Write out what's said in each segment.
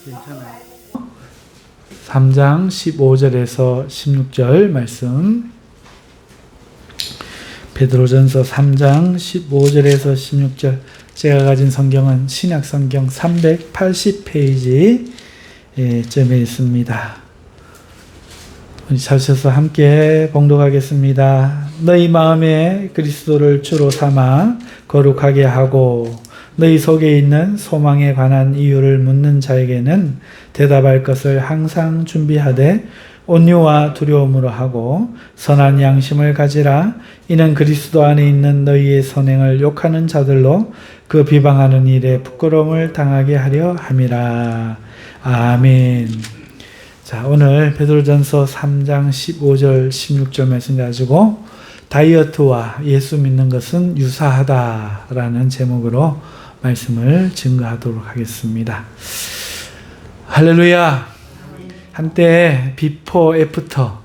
괜찮아요. 3장 15절에서 16절 말씀. 베드로전서 3장 15절에서 16절. 제가 가진 성경은 신약성경 380페이지 점에 있습니다. 우리 찾으셔서 함께 봉독하겠습니다. 너희 마음에 그리스도를 주로 삼아 거룩하게 하고 너희 속에 있는 소망에 관한 이유를 묻는 자에게는 대답할 것을 항상 준비하되 온유와 두려움으로 하고 선한 양심을 가지라. 이는 그리스도 안에 있는 너희의 선행을 욕하는 자들로 그 비방하는 일에 부끄러움을 당하게 하려 함이라. 아멘. 자, 오늘 베드로전서 3장 15절 16절 말씀 가지고 다이어트와 예수 믿는 것은 유사하다라는 제목으로 말씀을 증거하도록 하겠습니다. 할렐루야. 한때 비포 애프터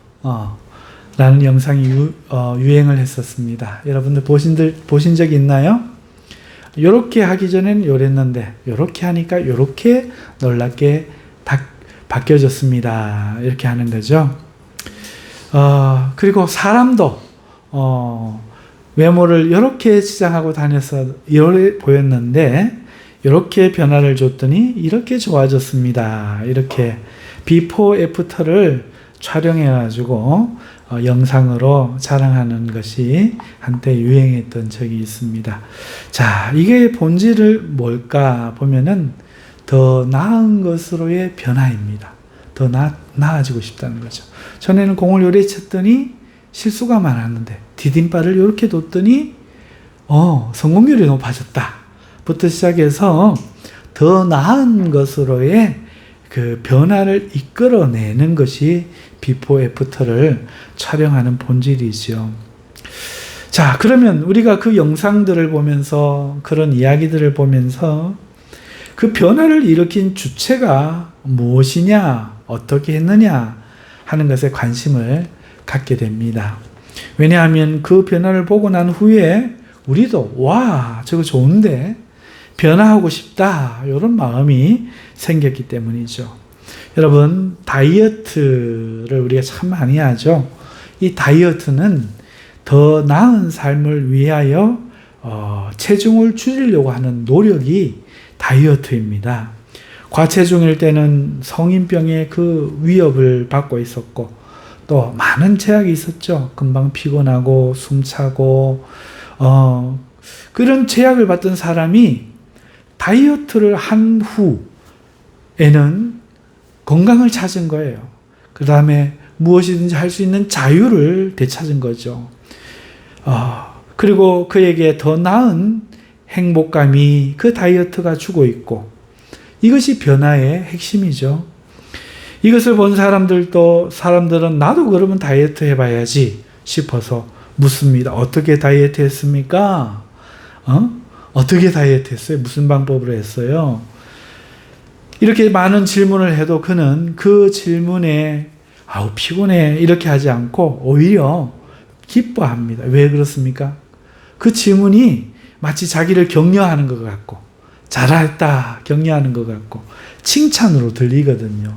라는 영상이 유행을 했었습니다. 여러분들 보신 적 있나요? 요렇게 하기 전에는 요랬는데 요렇게 하니까 요렇게 놀랍게 바뀌어졌습니다. 이렇게 하는 거죠. 그리고 사람도 외모를 이렇게 치장하고 다녀서 이렇게 보였는데 이렇게 변화를 줬더니 이렇게 좋아졌습니다. 이렇게 비포 애프터를 촬영해가지고 영상으로 자랑하는 것이 한때 유행했던 적이 있습니다. 자, 이게 본질을 뭘까 보면은 더 나은 것으로의 변화입니다. 더 나아지고 싶다는 거죠. 전에는 공을 요래 쳤더니 실수가 많았는데 디딤발을 이렇게 뒀더니 성공률이 높아졌다. 부터 시작해서 더 나은 것으로의 그 변화를 이끌어내는 것이 비포 애프터를 촬영하는 본질이죠. 자, 그러면 우리가 그 영상들을 보면서 그런 이야기들을 보면서 그 변화를 일으킨 주체가 무엇이냐, 어떻게 했느냐 하는 것에 관심을 갖게 됩니다. 왜냐하면 그 변화를 보고 난 후에 우리도 와, 저거 좋은데 변화하고 싶다 이런 마음이 생겼기 때문이죠. 여러분, 다이어트를 우리가 참 많이 하죠. 이 다이어트는 더 나은 삶을 위하여 체중을 줄이려고 하는 노력이 다이어트입니다. 과체중일 때는 성인병의 그 위협을 받고 있었고 또 많은 제약이 있었죠. 금방 피곤하고 숨차고 그런 제약을 받던 사람이 다이어트를 한 후에는 건강을 찾은 거예요. 그 다음에 무엇이든지 할 수 있는 자유를 되찾은 거죠. 그리고 그에게 더 나은 행복감이 그 다이어트가 주고 있고 이것이 변화의 핵심이죠. 이것을 본 사람들은 나도 그러면 다이어트 해봐야지 싶어서 묻습니다. 어떻게 다이어트 했습니까? 어떻게 다이어트 했어요? 무슨 방법으로 했어요? 이렇게 많은 질문을 해도 그는 그 질문에 아우 피곤해 이렇게 하지 않고 오히려 기뻐합니다. 왜 그렇습니까? 그 질문이 마치 자기를 격려하는 것 같고 잘했다 격려하는 것 같고 칭찬으로 들리거든요.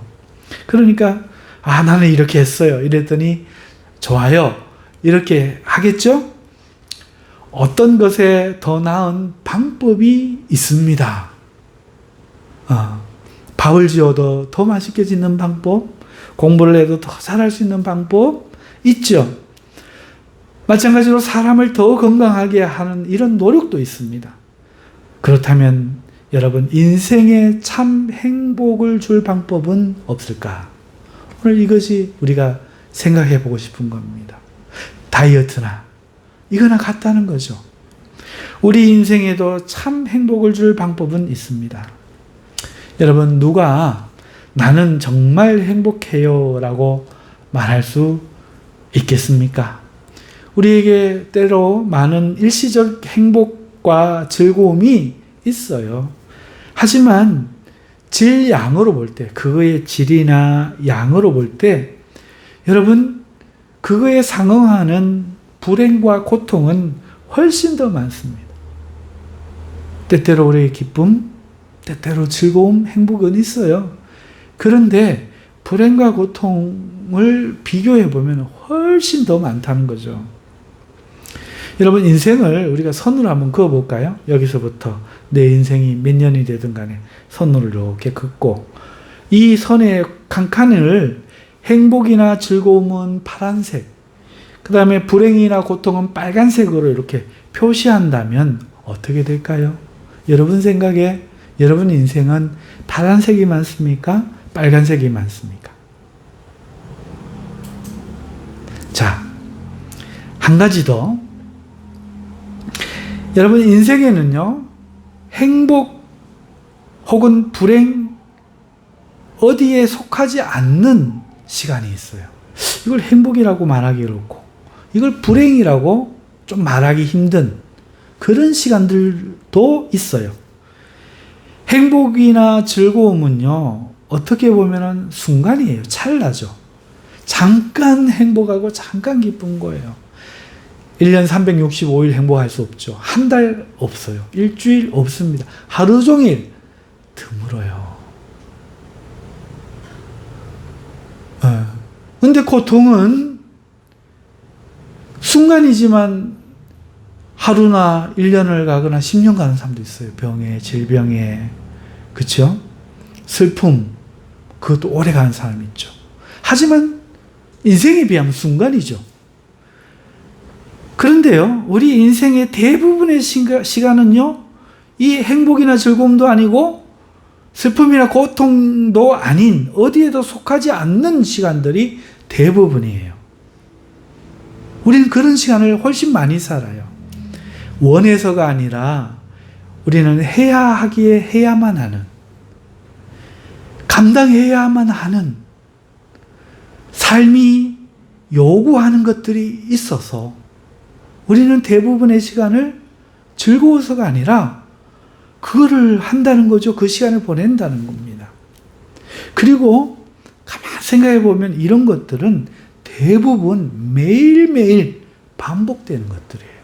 그러니까 나는 이렇게 했어요. 이랬더니 좋아요. 이렇게 하겠죠? 어떤 것에 더 나은 방법이 있습니다. 밥을 지어도 더 맛있게 짓는 방법, 공부를 해도 더 잘할 수 있는 방법 있죠. 마찬가지로 사람을 더 건강하게 하는 이런 노력도 있습니다. 그렇다면 여러분, 인생에 참 행복을 줄 방법은 없을까? 오늘 이것이 우리가 생각해 보고 싶은 겁니다. 다이어트나 이거나 같다는 거죠. 우리 인생에도 참 행복을 줄 방법은 있습니다. 여러분, 누가 나는 정말 행복해요 라고 말할 수 있겠습니까? 우리에게 때로 많은 일시적 행복과 즐거움이 있어요. 하지만 질양으로 볼 때, 그거의 질이나 양으로 볼 때 여러분, 그거에 상응하는 불행과 고통은 훨씬 더 많습니다. 때때로 우리의 기쁨, 때때로 즐거움, 행복은 있어요. 그런데 불행과 고통을 비교해 보면 훨씬 더 많다는 거죠. 여러분, 인생을 우리가 선으로 한번 그어볼까요? 여기서부터 내 인생이 몇 년이 되든 간에 선으로 이렇게 긋고, 이 선의 칸칸을 행복이나 즐거움은 파란색, 그 다음에 불행이나 고통은 빨간색으로 이렇게 표시한다면 어떻게 될까요? 여러분 생각에 여러분 인생은 파란색이 많습니까? 빨간색이 많습니까? 자, 한 가지 더. 여러분, 인생에는요, 행복 혹은 불행 어디에 속하지 않는 시간이 있어요. 이걸 행복이라고 말하기 그렇고, 이걸 불행이라고 좀 말하기 힘든 그런 시간들도 있어요. 행복이나 즐거움은요, 어떻게 보면은 순간이에요. 찰나죠. 잠깐 행복하고 잠깐 기쁜 거예요. 1년 365일 행복할 수 없죠. 한 달 없어요. 일주일 없습니다. 하루 종일 드물어요. 근데 고통은 순간이지만 하루나 1년을 가거나 10년 가는 사람도 있어요. 병에, 질병에, 그쵸? 슬픔, 그것도 오래 가는 사람이 있죠. 하지만 인생에 비하면 순간이죠. 그런데요, 우리 인생의 대부분의 시간은요, 이 행복이나 즐거움도 아니고 슬픔이나 고통도 아닌 어디에도 속하지 않는 시간들이 대부분이에요. 우리는 그런 시간을 훨씬 많이 살아요. 원해서가 아니라 우리는 해야 하기에 해야만 하는, 감당해야만 하는 삶이 요구하는 것들이 있어서 우리는 대부분의 시간을 즐거워서가 아니라 그거를 한다는 거죠. 그 시간을 보낸다는 겁니다. 그리고 가만히 생각해 보면 이런 것들은 대부분 매일매일 반복되는 것들이에요.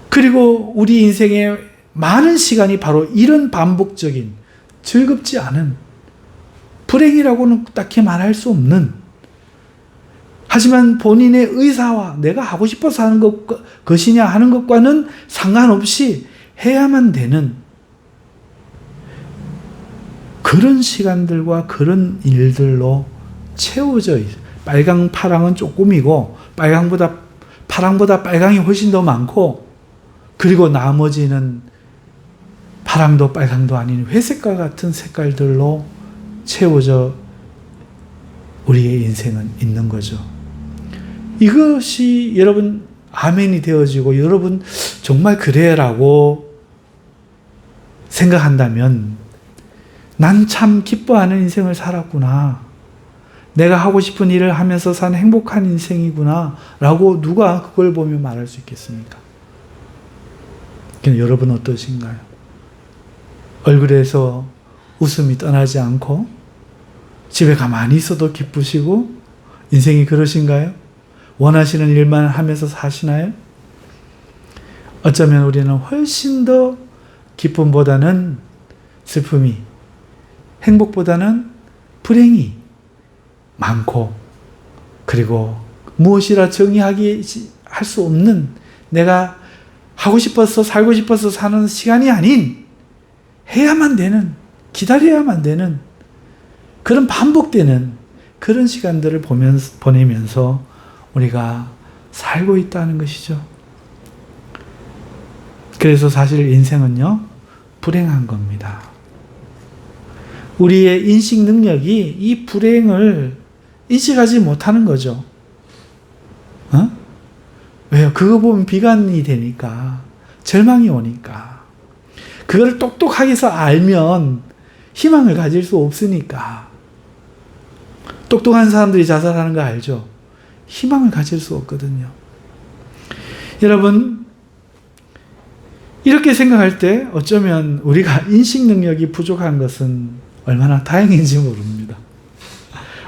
그리고 우리 인생의 많은 시간이 바로 이런 반복적인, 즐겁지 않은, 불행이라고는 딱히 말할 수 없는, 하지만 본인의 의사와 내가 하고 싶어서 하는 것이냐 하는 것과는 상관없이 해야만 되는 그런 시간들과 그런 일들로 채워져 있어요. 빨강, 파랑은 조금이고, 파랑보다 빨강이 훨씬 더 많고, 그리고 나머지는 파랑도 빨강도 아닌 회색과 같은 색깔들로 채워져 우리의 인생은 있는 거죠. 이것이 여러분 아멘이 되어지고 여러분 정말 그래라고 생각한다면 난 참 기뻐하는 인생을 살았구나. 내가 하고 싶은 일을 하면서 산 행복한 인생이구나 라고 누가 그걸 보며 말할 수 있겠습니까? 여러분 어떠신가요? 얼굴에서 웃음이 떠나지 않고 집에 가만히 있어도 기쁘시고 인생이 그러신가요? 원하시는 일만 하면서 사시나요? 어쩌면 우리는 훨씬 더 기쁨보다는 슬픔이, 행복보다는 불행이 많고, 그리고 무엇이라 정의하기 할 수 없는, 내가 하고 싶어서 살고 싶어서 사는 시간이 아닌, 해야만 되는, 기다려야만 되는 그런 반복되는 그런 시간들을 보내면서 우리가 살고 있다는 것이죠. 그래서 사실 인생은요, 불행한 겁니다. 우리의 인식 능력이 이 불행을 인식하지 못하는 거죠. 왜요? 그거 보면 비관이 되니까, 절망이 오니까. 그걸 똑똑하게 해서 알면 희망을 가질 수 없으니까. 똑똑한 사람들이 자살하는 거 알죠? 희망을 가질 수 없거든요. 여러분, 이렇게 생각할 때 어쩌면 우리가 인식 능력이 부족한 것은 얼마나 다행인지 모릅니다.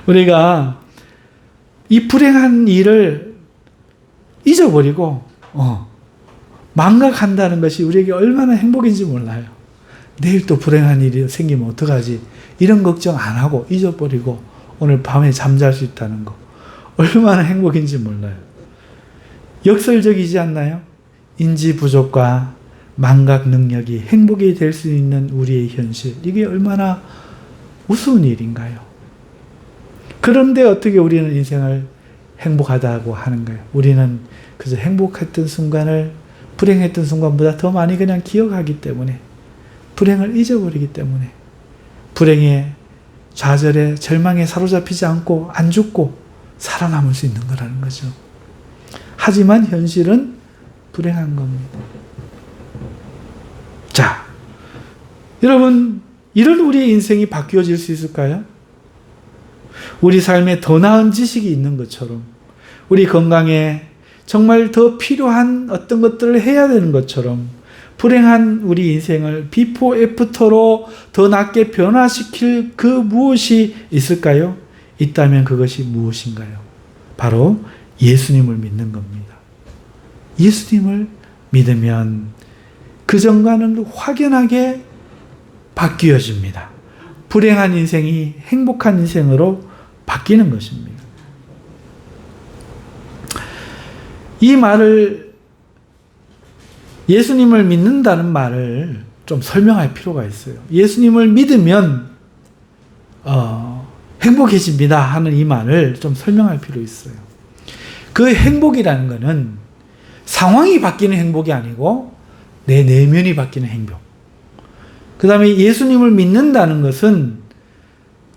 우리가 이 불행한 일을 잊어버리고 망각한다는 것이 우리에게 얼마나 행복인지 몰라요. 내일 또 불행한 일이 생기면 어떡하지? 이런 걱정 안 하고 잊어버리고 오늘 밤에 잠잘 수 있다는 거. 얼마나 행복인지 몰라요. 역설적이지 않나요? 인지 부족과 망각 능력이 행복이 될 수 있는 우리의 현실. 이게 얼마나 우스운 일인가요? 그런데 어떻게 우리는 인생을 행복하다고 하는가요? 우리는 그저 행복했던 순간을 불행했던 순간보다 더 많이 그냥 기억하기 때문에, 불행을 잊어버리기 때문에, 불행에, 좌절에, 절망에 사로잡히지 않고 안 죽고 살아남을 수 있는 거라는 거죠. 하지만 현실은 불행한 겁니다. 자, 여러분, 이런 우리의 인생이 바뀌어질 수 있을까요? 우리 삶에 더 나은 지식이 있는 것처럼, 우리 건강에 정말 더 필요한 어떤 것들을 해야 되는 것처럼, 불행한 우리 인생을 비포 애프터로 더 낫게 변화시킬 그 무엇이 있을까요? 있다면 그것이 무엇인가요? 바로 예수님을 믿는 겁니다. 예수님을 믿으면 그 전과는 확연하게 바뀌어집니다. 불행한 인생이 행복한 인생으로 바뀌는 것입니다. 이 말을, 예수님을 믿는다는 말을 좀 설명할 필요가 있어요. 예수님을 믿으면 행복해집니다 하는 이 말을 좀 설명할 필요 있어요. 그 행복이라는 것은 상황이 바뀌는 행복이 아니고 내 내면이 바뀌는 행복. 그 다음에 예수님을 믿는다는 것은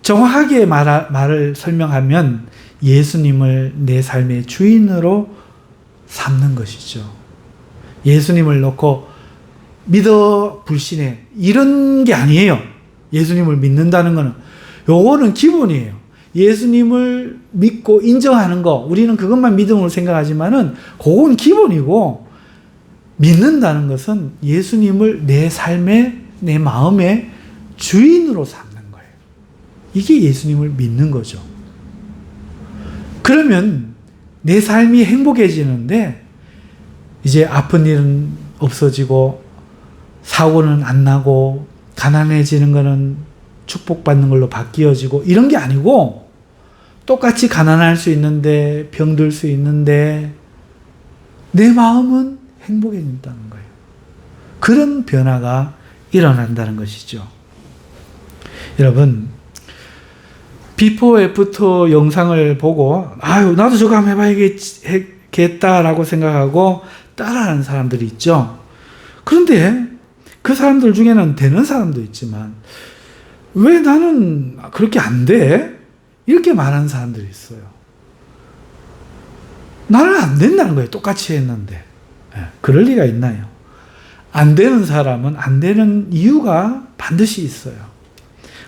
정확하게 말을 설명하면 예수님을 내 삶의 주인으로 삼는 것이죠. 예수님을 놓고 믿어 불신해 이런 게 아니에요. 예수님을 믿는다는 것은 요거는 기본이에요. 예수님을 믿고 인정하는 거, 우리는 그것만 믿음으로 생각하지만은 그건 기본이고, 믿는다는 것은 예수님을 내 삶의, 내 마음의 주인으로 삼는 거예요. 이게 예수님을 믿는 거죠. 그러면 내 삶이 행복해지는데 이제 아픈 일은 없어지고 사고는 안 나고 가난해지는 거는 축복받는 걸로 바뀌어지고 이런 게 아니고, 똑같이 가난할 수 있는데 병들 수 있는데 내 마음은 행복해진다는 거예요. 그런 변화가 일어난다는 것이죠. 여러분, 비포 애프터 영상을 보고 아유 나도 저거 한번 해봐야겠다라고 생각하고 따라하는 사람들이 있죠. 그런데 그 사람들 중에는 되는 사람도 있지만 왜 나는 그렇게 안 돼? 이렇게 말하는 사람들이 있어요. 나는 안 된다는 거예요. 똑같이 했는데. 그럴 리가 있나요? 안 되는 사람은 안 되는 이유가 반드시 있어요.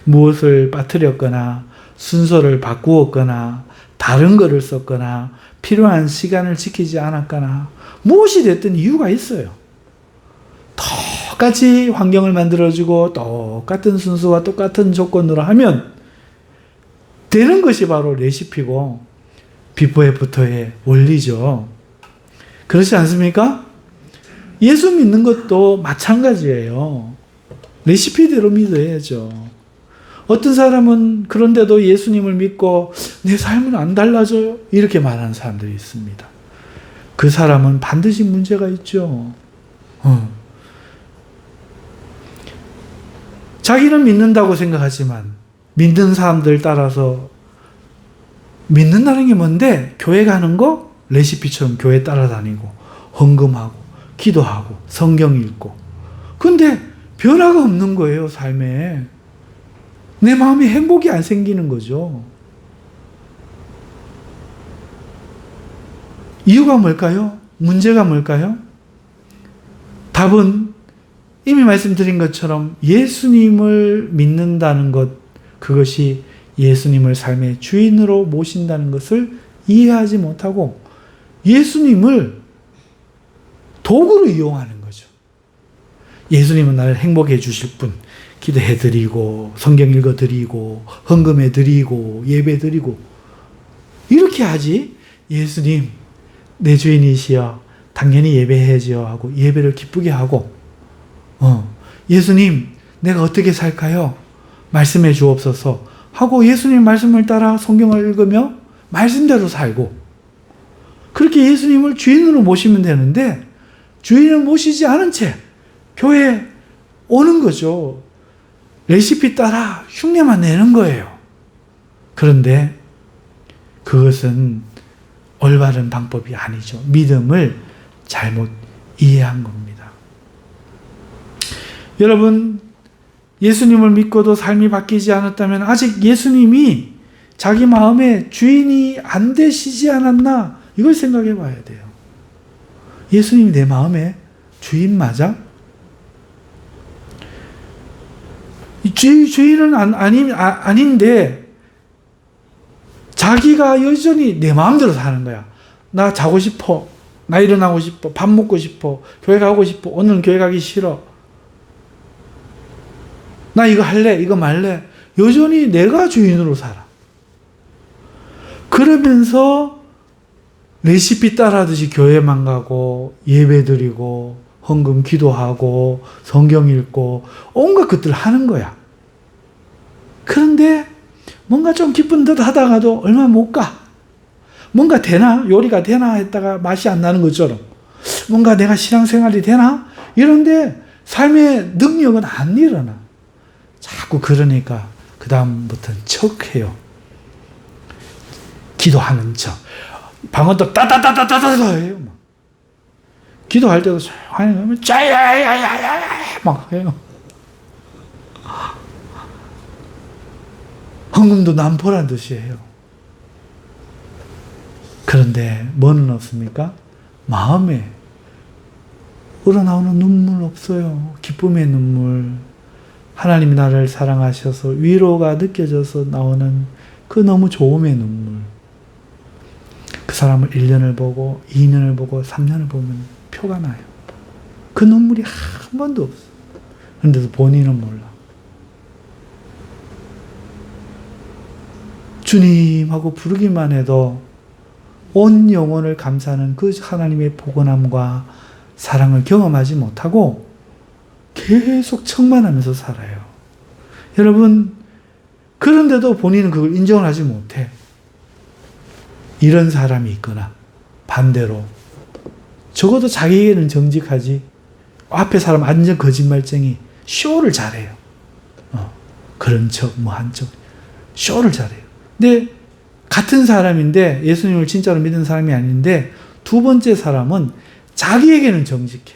무엇을 빠뜨렸거나 순서를 바꾸었거나 다른 거를 썼거나 필요한 시간을 지키지 않았거나 무엇이 됐든 이유가 있어요. 똑같이 환경을 만들어주고 똑같은 순서와 똑같은 조건으로 하면 되는 것이 바로 레시피고 비포 애프터의 원리죠. 그렇지 않습니까? 예수 믿는 것도 마찬가지예요. 레시피대로 믿어야죠. 어떤 사람은 그런데도 예수님을 믿고 내 삶은 안 달라져요 이렇게 말하는 사람들이 있습니다. 그 사람은 반드시 문제가 있죠. 자기는 믿는다고 생각하지만 믿는 사람들 따라서, 믿는다는 게 뭔데? 교회 가는 거 레시피처럼 교회 따라다니고 헌금하고 기도하고 성경 읽고, 근데 변화가 없는 거예요. 삶에 내 마음에 행복이 안 생기는 거죠. 이유가 뭘까요? 문제가 뭘까요? 답은 이미 말씀드린 것처럼 예수님을 믿는다는 것, 그것이 예수님을 삶의 주인으로 모신다는 것을 이해하지 못하고 예수님을 도구로 이용하는 거죠. 예수님은 나를 행복해 주실 분, 기도해드리고 성경 읽어드리고 헌금해드리고 예배드리고 이렇게 하지, 예수님 내 주인이시여 당연히 예배해야지요 하고 예배를 기쁘게 하고, 예수님 내가 어떻게 살까요? 말씀해 주옵소서 하고 예수님 말씀을 따라 성경을 읽으며 말씀대로 살고, 그렇게 예수님을 주인으로 모시면 되는데 주인을 모시지 않은 채 교회에 오는 거죠. 레시피 따라 흉내만 내는 거예요. 그런데 그것은 올바른 방법이 아니죠. 믿음을 잘못 이해한 겁니다. 여러분, 예수님을 믿고도 삶이 바뀌지 않았다면 아직 예수님이 자기 마음의 주인이 안 되시지 않았나, 이걸 생각해 봐야 돼요. 예수님이 내 마음의 주인 맞아? 주인은 아닌데 자기가 여전히 내 마음대로 사는 거야. 나 자고 싶어. 나 일어나고 싶어. 밥 먹고 싶어. 교회 가고 싶어. 오늘은 교회 가기 싫어. 나 이거 할래. 이거 말래. 여전히 내가 주인으로 살아. 그러면서 레시피 따라하듯이 교회만 가고 예배 드리고 헌금 기도하고 성경 읽고 온갖 것들을 하는 거야. 그런데 뭔가 좀 기쁜 듯 하다가도 얼마 못 가. 뭔가 되나? 요리가 되나? 했다가 맛이 안 나는 것처럼 뭔가 내가 신앙생활이 되나? 이런데 삶의 능력은 안 일어나. 자꾸 그러니까 그 다음부터는 척해요. 기도하는 척. 방언도 따다다다다다 해요. 막. 기도할 때도 조용히 하면 짜야야야야야 막 해요. 헌금도 남포란 듯이 해요. 그런데 뭐는 없습니까? 마음에 우러나오는 눈물 없어요. 기쁨의 눈물. 하나님이 나를 사랑하셔서 위로가 느껴져서 나오는 그 너무 좋음의 눈물. 그 사람을 1년을 보고 2년을 보고 3년을 보면 표가 나요. 그 눈물이 한 번도 없어. 그런데도 본인은 몰라. 주님 하고 부르기만 해도 온 영혼을 감사하는 그 하나님의 포근함과 사랑을 경험하지 못하고 계속 척만하면서 살아요. 여러분, 그런데도 본인은 그걸 인정을 하지 못해. 이런 사람이 있거나 반대로 적어도 자기에게는 정직하지 앞에 사람 완전 거짓말쟁이 쇼를 잘해요. 그런 척 뭐 한 척 쇼를 잘해요. 근데 같은 사람인데 예수님을 진짜로 믿는 사람이 아닌데 두 번째 사람은 자기에게는 정직해.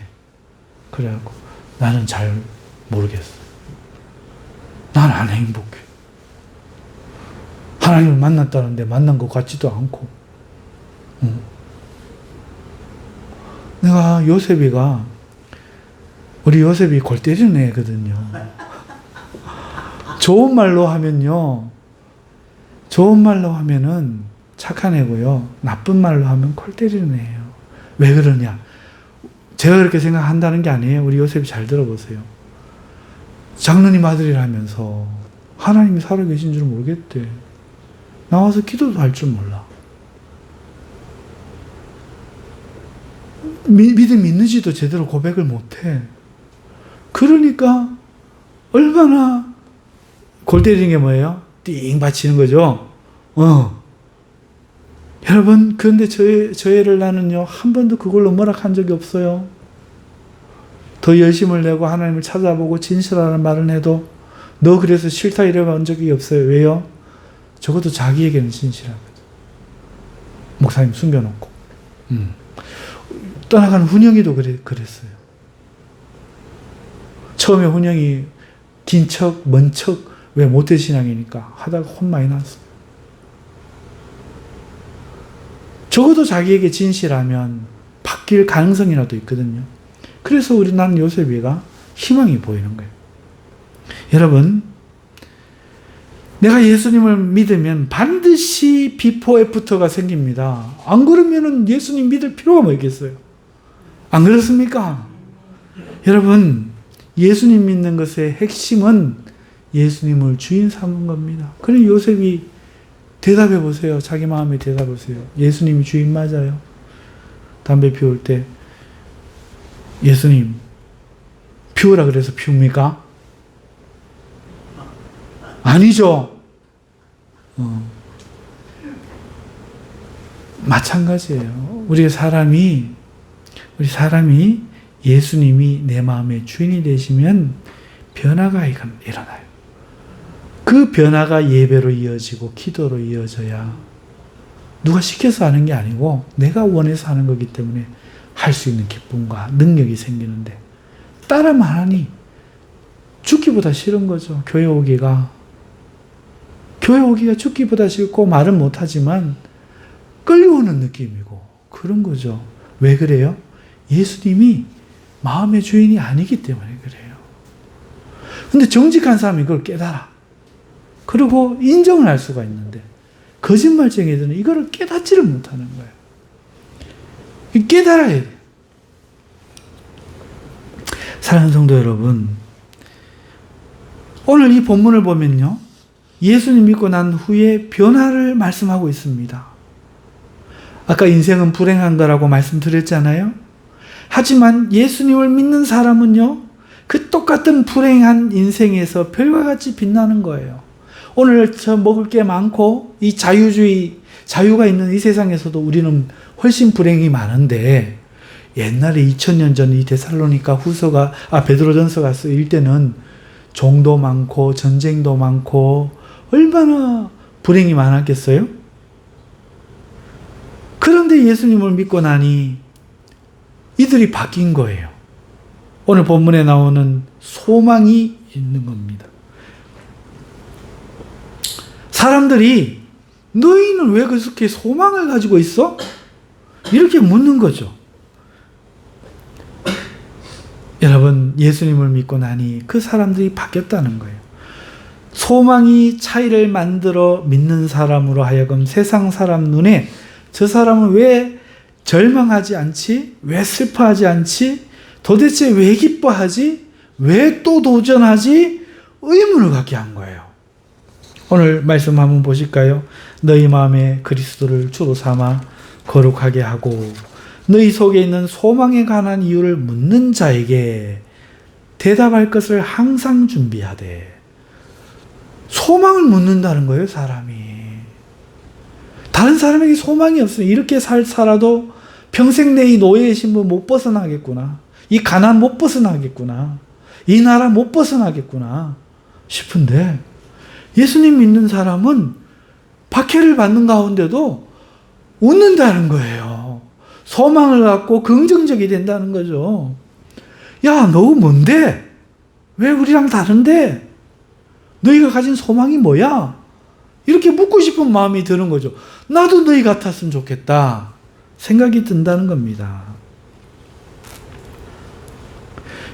그래갖고 나는 잘 모르겠어. 난 안 행복해. 하나님을 만났다는데 만난 것 같지도 않고. 내가 우리 요셉이 골 때리는 애거든요. 좋은 말로 하면은 착한 애고요. 나쁜 말로 하면 골 때리는 애예요. 왜 그러냐? 제가 그렇게 생각한다는 게 아니에요. 우리 요셉이 잘 들어보세요. 장로님 아들이라면서 하나님이 살아계신 줄 모르겠대. 나와서 기도도 할 줄 몰라. 믿음이 있는지도 제대로 고백을 못해. 그러니까 얼마나 골 때리는 게 뭐예요? 띵 받치는 거죠. 여러분, 그런데 저 애를 나는요, 한 번도 그걸로 뭐락한 적이 없어요. 더 열심을 내고 하나님을 찾아보고 진실하는 말을 해도 너 그래서 싫다 이래본 적이 없어요. 왜요? 적어도 자기에게는 진실하거든. 목사님 숨겨놓고. 떠나간 훈영이도 그랬어요. 처음에 훈영이 긴 척, 먼 척, 왜 모태신앙이니까 하다가 혼 많이 났어. 적어도 자기에게 진실하면 바뀔 가능성이라도 있거든요. 그래서 나는 요셉이가 희망이 보이는 거예요. 여러분, 내가 예수님을 믿으면 반드시 비포 애프터가 생깁니다. 안 그러면은 예수님 믿을 필요가 뭐 있겠어요? 안 그렇습니까? 여러분, 예수님 믿는 것의 핵심은 예수님을 주인 삼은 겁니다. 그래 요셉이 대답해 보세요. 자기 마음에 대답해 보세요. 예수님이 주인 맞아요? 담배 피울 때 예수님 피우라 그래서 피웁니까? 아니죠. 마찬가지예요. 우리 사람이 예수님이 내 마음의 주인이 되시면 변화가 일어나요. 그 변화가 예배로 이어지고 기도로 이어져야 누가 시켜서 하는 게 아니고 내가 원해서 하는 거기 때문에 할 수 있는 기쁨과 능력이 생기는데 따라만 하니 죽기보다 싫은 거죠. 교회 오기가 죽기보다 싫고 말은 못하지만 끌려오는 느낌이고 그런 거죠. 왜 그래요? 예수님이 마음의 주인이 아니기 때문에 그래요. 근데 정직한 사람이 그걸 깨달아. 그리고 인정을 할 수가 있는데 거짓말쟁이들은 이거를 깨닫지를 못하는 거예요. 깨달아야 돼요. 사랑하는 성도 여러분, 오늘 이 본문을 보면요, 예수님 믿고 난 후에 변화를 말씀하고 있습니다. 아까 인생은 불행한 거라고 말씀드렸잖아요. 하지만 예수님을 믿는 사람은요, 그 똑같은 불행한 인생에서 별과 같이 빛나는 거예요. 오늘 저 먹을 게 많고 이 자유가 있는 이 세상에서도 우리는 훨씬 불행이 많은데 옛날에 2000년 전 이 데살로니가 베드로전서가 쓰일 때는 종도 많고 전쟁도 많고 얼마나 불행이 많았겠어요? 그런데 예수님을 믿고 나니 이들이 바뀐 거예요. 오늘 본문에 나오는 소망이 있는 겁니다. 사람들이 너희는 왜 그렇게 소망을 가지고 있어? 이렇게 묻는 거죠. 여러분, 예수님을 믿고 나니 그 사람들이 바뀌었다는 거예요. 소망이 차이를 만들어 믿는 사람으로 하여금 세상 사람 눈에 저 사람은 왜 절망하지 않지? 왜 슬퍼하지 않지? 도대체 왜 기뻐하지? 왜 또 도전하지? 의문을 갖게 한 거예요. 오늘 말씀 한번 보실까요? 너희 마음에 그리스도를 주로 삼아 거룩하게 하고 너희 속에 있는 소망에 관한 이유를 묻는 자에게 대답할 것을 항상 준비하되. 소망을 묻는다는 거예요, 사람이. 다른 사람에게 소망이 없어요. 이렇게 살아도 평생 내 이 노예의 신분 못 벗어나겠구나. 이 가난 못 벗어나겠구나. 이 나라 못 벗어나겠구나 싶은데 예수님 믿는 사람은 박해를 받는 가운데도 웃는다는 거예요. 소망을 갖고 긍정적이 된다는 거죠. 야, 너 뭔데? 왜 우리랑 다른데? 너희가 가진 소망이 뭐야? 이렇게 묻고 싶은 마음이 드는 거죠. 나도 너희 같았으면 좋겠다 생각이 든다는 겁니다.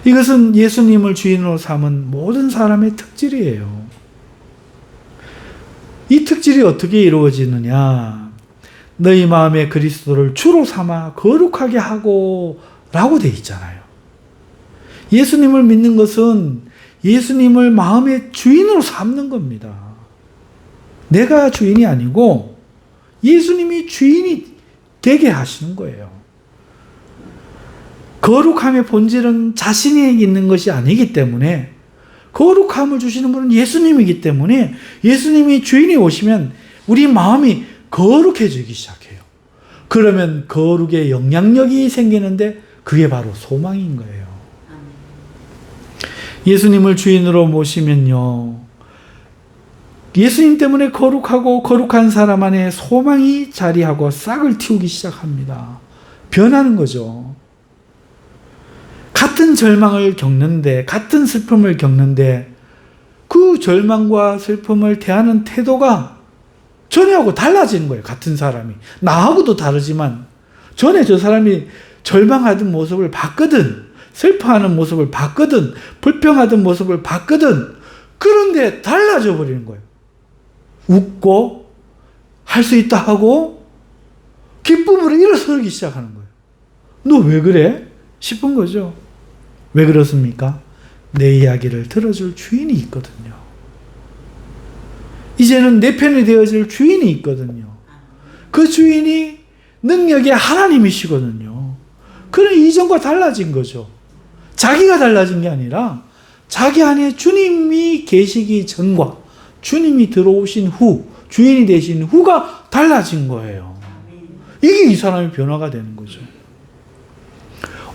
이것은 예수님을 주인으로 삼은 모든 사람의 특질이에요. 이 특질이 어떻게 이루어지느냐? 너희 마음에 그리스도를 주로 삼아 거룩하게 하고 라고 되어 있잖아요. 예수님을 믿는 것은 예수님을 마음의 주인으로 삼는 겁니다. 내가 주인이 아니고 예수님이 주인이 되게 하시는 거예요. 거룩함의 본질은 자신이 있는 것이 아니기 때문에 거룩함을 주시는 분은 예수님이기 때문에 예수님이 주인이 오시면 우리 마음이 거룩해지기 시작해요. 그러면 거룩의 영향력이 생기는데 그게 바로 소망인 거예요. 예수님을 주인으로 모시면요, 예수님 때문에 거룩하고 거룩한 사람 안에 소망이 자리하고 싹을 틔우기 시작합니다. 변하는 거죠. 같은 절망을 겪는데, 같은 슬픔을 겪는데 그 절망과 슬픔을 대하는 태도가 전에하고 달라지는 거예요. 같은 사람이. 나하고도 다르지만 전에 저 사람이 절망하던 모습을 봤거든. 슬퍼하는 모습을 봤거든. 불평하던 모습을 봤거든. 그런데 달라져 버리는 거예요. 웃고 할 수 있다 하고 기쁨으로 일어서기 시작하는 거예요. 너 왜 그래? 싶은 거죠. 왜 그렇습니까? 내 이야기를 들어줄 주인이 있거든요. 이제는 내 편이 되어줄 주인이 있거든요. 그 주인이 능력의 하나님이시거든요. 그런 이전과 달라진 거죠. 자기가 달라진 게 아니라 자기 안에 주님이 계시기 전과 주님이 들어오신 후, 주인이 되신 후가 달라진 거예요. 이게 이 사람의 변화가 되는 거죠.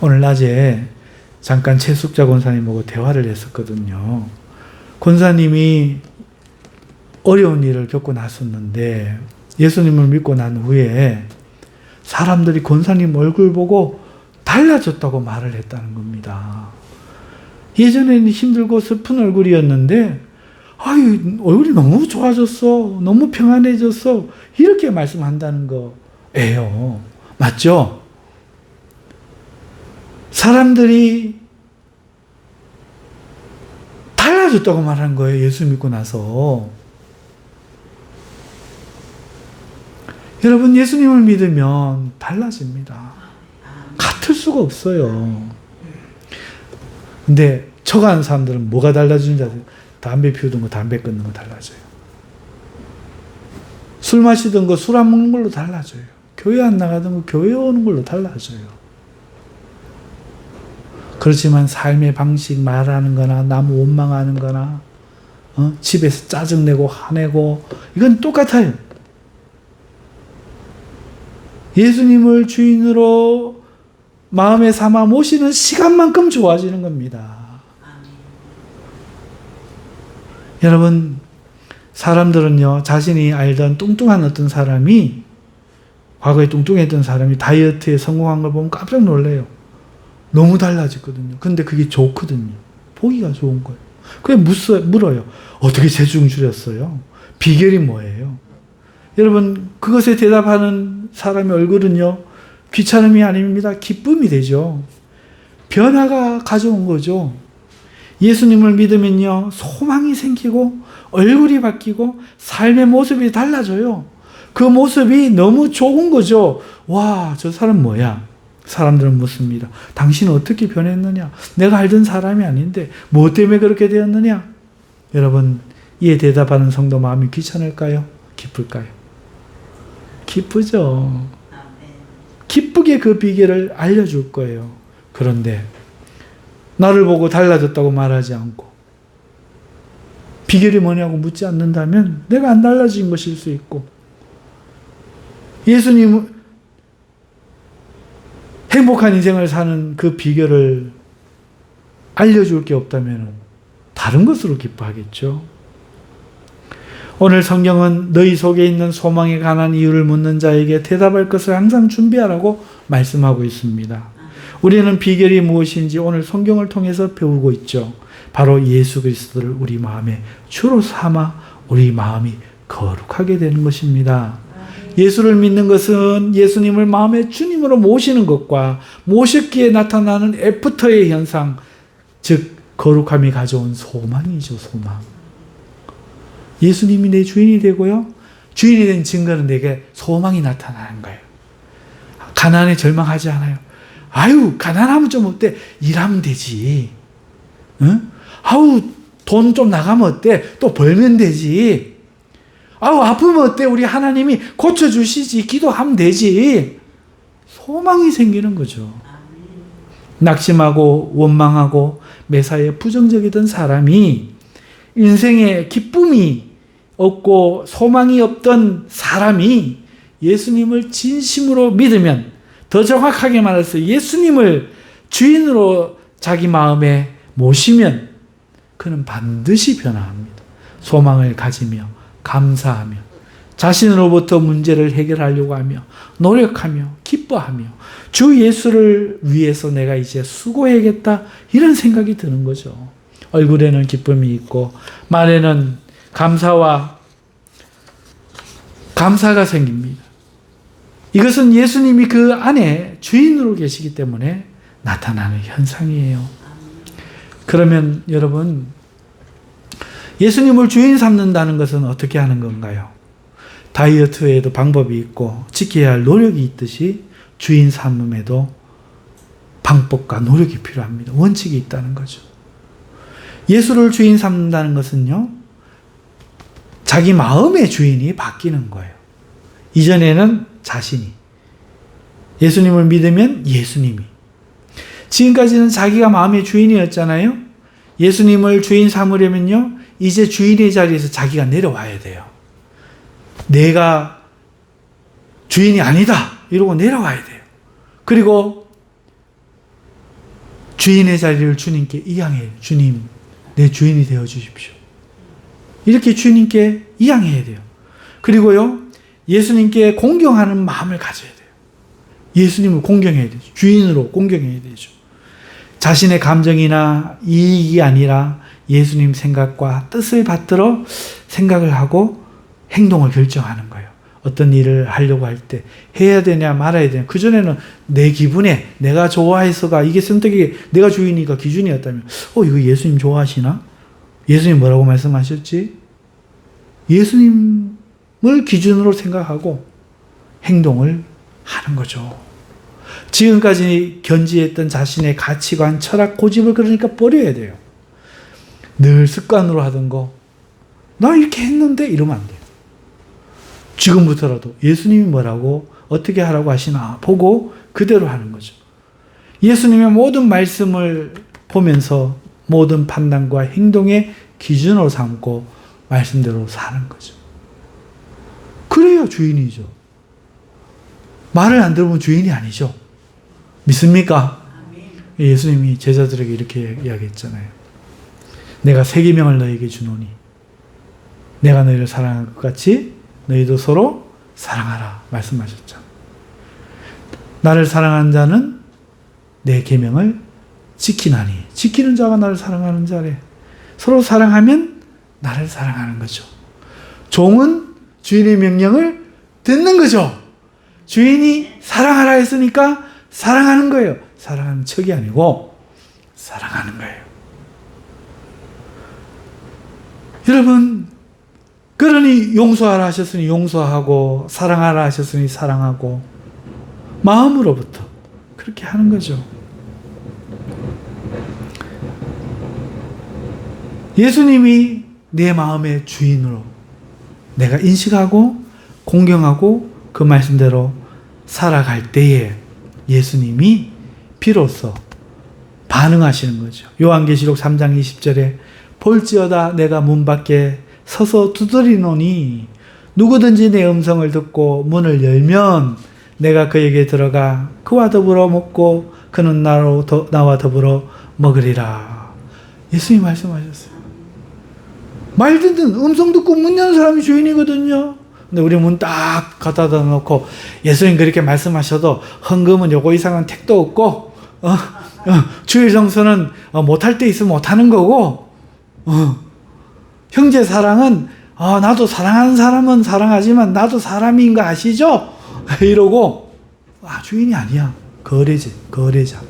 오늘 낮에 잠깐 최숙자 권사님하고 대화를 했었거든요. 권사님이 어려운 일을 겪고 났었는데 예수님을 믿고 난 후에 사람들이 권사님 얼굴 보고 달라졌다고 말을 했다는 겁니다. 예전에는 힘들고 슬픈 얼굴이었는데 아유, 얼굴이 너무 좋아졌어. 너무 평안해졌어. 이렇게 말씀한다는 거예요. 맞죠? 사람들이 달라졌다고 말하는 거예요. 예수 믿고 나서. 여러분, 예수님을 믿으면 달라집니다. 같을 수가 없어요. 근데 처가하는 사람들은 뭐가 달라지는지 아세요? 담배 피우던 거 담배 끊는 거 달라져요. 술 마시던 거 술 안 먹는 걸로 달라져요. 교회 안 나가던 거 교회 오는 걸로 달라져요. 그렇지만 삶의 방식, 말하는 거나 남 원망하는 거나 집에서 짜증내고 화내고 이건 똑같아요. 예수님을 주인으로 마음에 삼아 모시는 시간만큼 좋아지는 겁니다. 여러분, 사람들은요, 자신이 알던 뚱뚱한 어떤 사람이, 과거에 뚱뚱했던 사람이 다이어트에 성공한 걸 보면 깜짝 놀래요. 너무 달라졌거든요. 근데 그게 좋거든요. 보기가 좋은 거예요. 그래서 물어요. 어떻게 체중 줄였어요? 비결이 뭐예요? 여러분, 그것에 대답하는 사람의 얼굴은요, 귀찮음이 아닙니다. 기쁨이 되죠. 변화가 가져온 거죠. 예수님을 믿으면요, 소망이 생기고 얼굴이 바뀌고 삶의 모습이 달라져요. 그 모습이 너무 좋은 거죠. 와, 저 사람 뭐야? 사람들은 묻습니다. 당신은 어떻게 변했느냐? 내가 알던 사람이 아닌데 뭐 때문에 그렇게 되었느냐? 여러분, 이에 대답하는 성도 마음이 귀찮을까요? 기쁠까요? 기쁘죠. 기쁘게 그 비결을 알려줄 거예요. 그런데 나를 보고 달라졌다고 말하지 않고 비결이 뭐냐고 묻지 않는다면 내가 안 달라진 것일 수 있고, 예수님 행복한 인생을 사는 그 비결을 알려줄 게 없다면 다른 것으로 기뻐하겠죠. 오늘 성경은 너희 속에 있는 소망에 관한 이유를 묻는 자에게 대답할 것을 항상 준비하라고 말씀하고 있습니다. 우리는 비결이 무엇인지 오늘 성경을 통해서 배우고 있죠. 바로 예수 그리스도를 우리 마음에 주로 삼아 우리 마음이 거룩하게 되는 것입니다. 예수를 믿는 것은 예수님을 마음의 주님으로 모시는 것과 모셨기에 나타나는 애프터의 현상, 즉 거룩함이 가져온 소망이죠. 소망. 예수님이 내 주인이 되고요, 주인이 된 증거는 내게 소망이 나타나는 거예요. 가난에 절망하지 않아요. 아유, 가난하면 좀 어때? 일하면 되지. 응? 아우, 돈 좀 나가면 어때? 또 벌면 되지. 아우, 아프면 어때? 우리 하나님이 고쳐주시지. 기도하면 되지. 소망이 생기는 거죠. 낙심하고 원망하고 매사에 부정적이던 사람이, 인생에 기쁨이 없고 소망이 없던 사람이 예수님을 진심으로 믿으면, 더 정확하게 말해서 예수님을 주인으로 자기 마음에 모시면 그는 반드시 변화합니다. 소망을 가지며 감사하며 자신으로부터 문제를 해결하려고 하며 노력하며 기뻐하며 주 예수를 위해서 내가 이제 수고해야겠다, 이런 생각이 드는 거죠. 얼굴에는 기쁨이 있고 말에는 감사가 생깁니다. 이것은 예수님이 그 안에 주인으로 계시기 때문에 나타나는 현상이에요. 그러면 여러분, 예수님을 주인 삼는다는 것은 어떻게 하는 건가요? 다이어트에도 방법이 있고 지켜야 할 노력이 있듯이 주인 삼음에도 방법과 노력이 필요합니다. 원칙이 있다는 거죠. 예수를 주인 삼는다는 것은요, 자기 마음의 주인이 바뀌는 거예요. 이전에는 자신이, 예수님을 믿으면 예수님이, 지금까지는 자기가 마음의 주인이었잖아요. 예수님을 주인 삼으려면요, 이제 주인의 자리에서 자기가 내려와야 돼요. 내가 주인이 아니다 이러고 내려와야 돼요. 그리고 주인의 자리를 주님께 이양해요. 주님, 내 주인이 되어 주십시오. 이렇게 주님께 이양해야 돼요. 그리고요, 예수님께 공경하는 마음을 가져야 돼요. 예수님을 공경해야 되죠. 주인으로 공경해야 되죠. 자신의 감정이나 이익이 아니라 예수님 생각과 뜻을 받들어 생각을 하고 행동을 결정하는 거예요. 어떤 일을 하려고 할 때 해야 되냐 말아야 되냐. 그전에는 내 기분에 내가 좋아해서가 이게 선택이 내가 주인이니까 기준이었다면 이거 예수님 좋아하시나? 예수님 뭐라고 말씀하셨지? 예수님을 기준으로 생각하고 행동을 하는 거죠. 지금까지 견지했던 자신의 가치관, 철학, 고집을 그러니까 버려야 돼요. 늘 습관으로 하던 거, 나 이렇게 했는데 이러면 안 돼요. 지금부터라도 예수님이 뭐라고 어떻게 하라고 하시나 보고 그대로 하는 거죠. 예수님의 모든 말씀을 보면서 모든 판단과 행동의 기준으로 삼고 말씀대로 사는 거죠. 그래야 주인이죠. 말을 안 들으면 주인이 아니죠. 믿습니까? 예수님이 제자들에게 이렇게 이야기했잖아요. 내가 새 계명을 너희에게 주노니 내가 너희를 사랑한 것 같이 너희도 서로 사랑하라 말씀하셨죠. 나를 사랑하는 자는 내 계명을 지키나니, 지키는 자가 나를 사랑하는 자래. 서로 사랑하면 나를 사랑하는 거죠. 종은 주인의 명령을 듣는 거죠. 주인이 사랑하라 했으니까 사랑하는 거예요. 사랑하는 척이 아니고 사랑하는 거예요. 여러분, 그러니 용서하라 하셨으니 용서하고 사랑하라 하셨으니 사랑하고 마음으로부터 그렇게 하는 거죠. 예수님이 내 마음의 주인으로 내가 인식하고 공경하고 그 말씀대로 살아갈 때에 예수님이 비로소 반응하시는 거죠. 요한계시록 3장 20절에 볼지어다 내가 문 밖에 서서 두드리노니 누구든지 내 음성을 듣고 문을 열면 내가 그에게 들어가 그와 더불어 먹고 그는 나와 더불어 먹으리라. 예수님이 말씀하셨어요. 말 듣는 음성 듣고 문 여는 사람이 주인이거든요. 근데 우리 문 딱 갖다 놓고 예수님 그렇게 말씀하셔도 헌금은 요거 이상은 택도 없고 주일 성수는 못할 때 있으면 못하는 거고 형제 사랑은 나도 사랑하는 사람은 사랑하지만 나도 사람인 거 아시죠? 이러고 주인이 아니야. 거래자.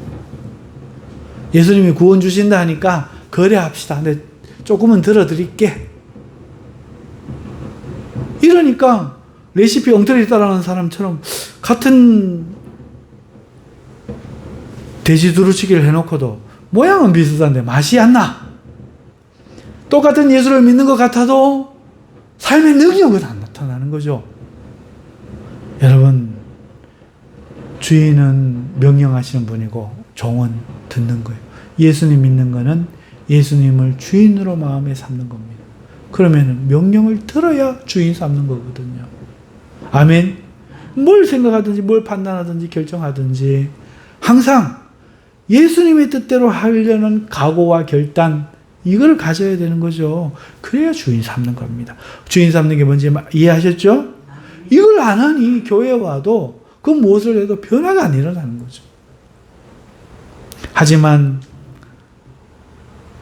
예수님이 구원 주신다 하니까 거래합시다. 근데 조금은 들어드릴게. 이러니까 레시피 엉터리 따라하는 사람처럼 같은 돼지 두루치기를 해놓고도 모양은 비슷한데 맛이 안 나. 똑같은 예수를 믿는 것 같아도 삶의 능력은 안 나타나는 거죠. 여러분, 주인은 명령하시는 분이고 종은 듣는 거예요. 예수님 믿는 거는 예수님을 주인으로 마음에 삼는 겁니다. 그러면 명령을 들어야 주인 삼는 거거든요. 아멘. 뭘 생각하든지 뭘 판단하든지 결정하든지 항상 예수님의 뜻대로 하려는 각오와 결단, 이걸 가져야 되는 거죠. 그래야 주인 삼는 겁니다. 주인 삼는 게 뭔지 이해하셨죠? 이걸 안 하니 교회에 와도 그 무엇을 해도 변화가 안 일어나는 거죠. 하지만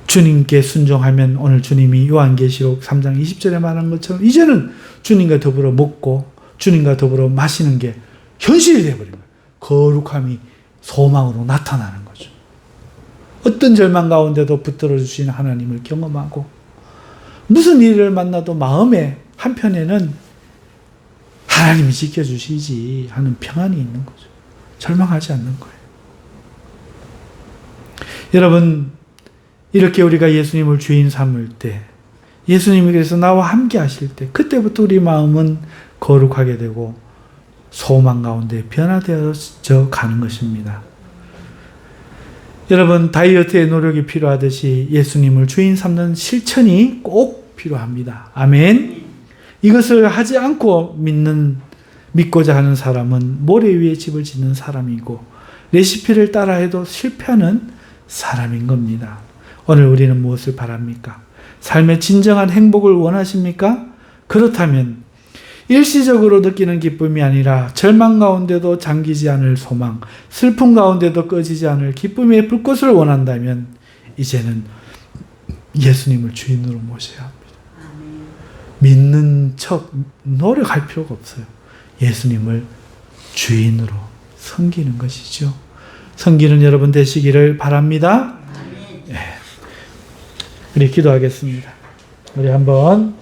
주님께 순종하면 오늘 주님이 요한계시록 3장 20절에 말한 것처럼 이제는 주님과 더불어 먹고 주님과 더불어 마시는 게 현실이 되어버린 거예요. 거룩함이 소망으로 나타나는 거죠. 어떤 절망 가운데도 붙들어 주신 하나님을 경험하고 무슨 일을 만나도 마음의 한편에는 하나님이 지켜주시지 하는 평안이 있는 거죠. 절망하지 않는 거예요. 여러분, 이렇게 우리가 예수님을 주인 삼을 때, 예수님이 그래서 나와 함께 하실 때, 그때부터 우리 마음은 거룩하게 되고 소망 가운데 변화되어져 가는 것입니다. 여러분, 다이어트에 노력이 필요하듯이 예수님을 주인 삼는 실천이 꼭 필요합니다. 아멘. 이것을 하지 않고 믿고자 하는 사람은 모래 위에 집을 짓는 사람이고 레시피를 따라해도 실패하는 사람인 겁니다. 오늘 우리는 무엇을 바랍니까? 삶의 진정한 행복을 원하십니까? 그렇다면 일시적으로 느끼는 기쁨이 아니라 절망 가운데도 잠기지 않을 소망, 슬픔 가운데도 꺼지지 않을 기쁨의 불꽃을 원한다면 이제는 예수님을 주인으로 모셔야 합니다. 믿는 척 노력할 필요가 없어요. 예수님을 주인으로 섬기는 것이죠. 섬기는 여러분 되시기를 바랍니다. 네. 우리 기도하겠습니다. 우리 한번